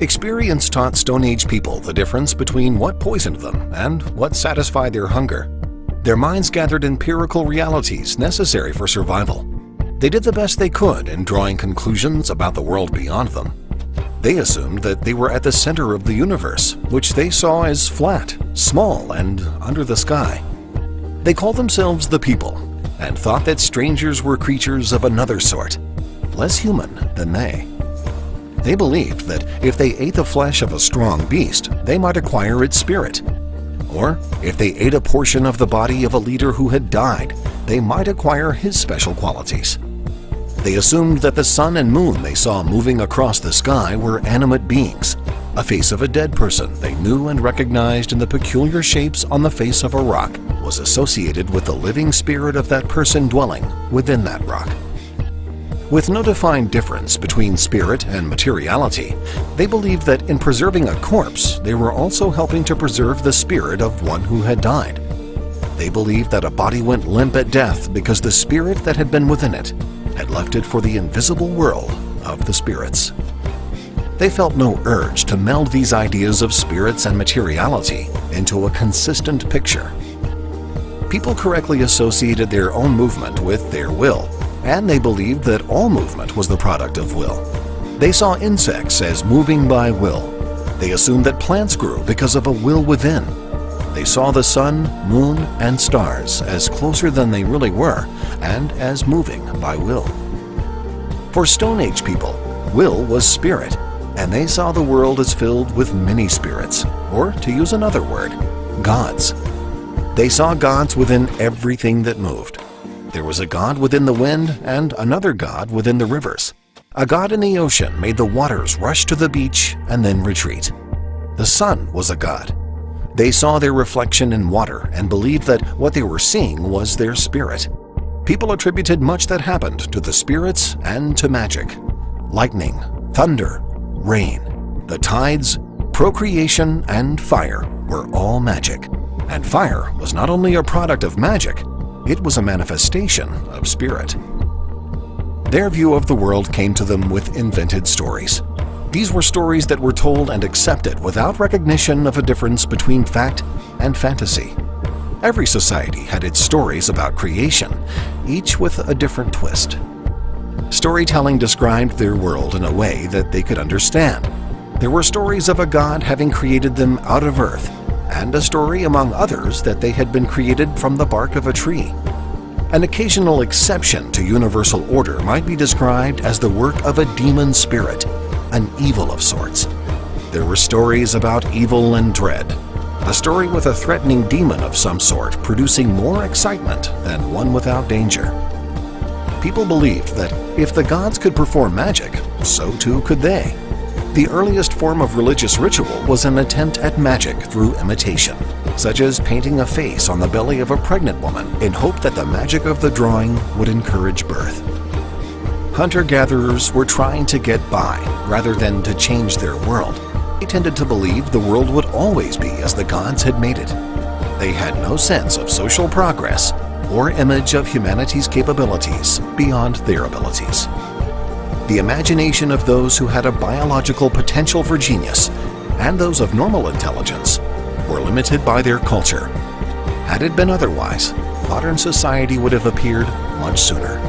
Experience taught Stone Age people the difference between what poisoned them and what satisfied their hunger. Their minds gathered empirical realities necessary for survival. They did the best they could in drawing conclusions about the world beyond them. They assumed that they were at the center of the universe, which they saw as flat, small, and under the sky. They called themselves the people, and thought that strangers were creatures of another sort, less human than they. They believed that if they ate the flesh of a strong beast, they might acquire its spirit. Or, if they ate a portion of the body of a leader who had died, they might acquire his special qualities. They assumed that the sun and moon they saw moving across the sky were animate beings. A face of a dead person they knew and recognized in the peculiar shapes on the face of a rock was associated with the living spirit of that person dwelling within that rock. With no defined difference between spirit and materiality, they believed that in preserving a corpse, they were also helping to preserve the spirit of one who had died. They believed that a body went limp at death because the spirit that had been within it had left it for the invisible world of the spirits. They felt no urge to meld these ideas of spirits and materiality into a consistent picture. People correctly associated their own movement with their will, and they believed that all movement was the product of will. They saw insects as moving by will. They assumed that plants grew because of a will within. They saw the sun, moon, and stars as closer than they really were, and as moving by will. For Stone Age people, will was spirit, and they saw the world as filled with many spirits, or to use another word, gods. They saw gods within everything that moved. There was a god within the wind and another god within the rivers. A god in the ocean made the waters rush to the beach and then retreat. The sun was a god. They saw their reflection in water and believed that what they were seeing was their spirit. People attributed much that happened to the spirits and to magic. Lightning, thunder, rain, the tides, procreation, and fire were all magic. And fire was not only a product of magic, it was a manifestation of spirit. Their view of the world came to them with invented stories. These were stories that were told and accepted without recognition of a difference between fact and fantasy. Every society had its stories about creation, each with a different twist. Storytelling described their world in a way that they could understand. There were stories of a god having created them out of earth, and a story among others that they had been created from the bark of a tree. An occasional exception to universal order might be described as the work of a demon spirit, an evil of sorts. There were stories about evil and dread, a story with a threatening demon of some sort producing more excitement than one without danger. People believed that if the gods could perform magic, so too could they. The earliest form of religious ritual was an attempt at magic through imitation, such as painting a face on the belly of a pregnant woman in hope that the magic of the drawing would encourage birth. Hunter-gatherers were trying to get by rather than to change their world. They tended to believe the world would always be as the gods had made it. They had no sense of social progress or image of humanity's capabilities beyond their abilities. The imagination of those who had a biological potential for genius and those of normal intelligence were limited by their culture. Had it been otherwise, modern society would have appeared much sooner.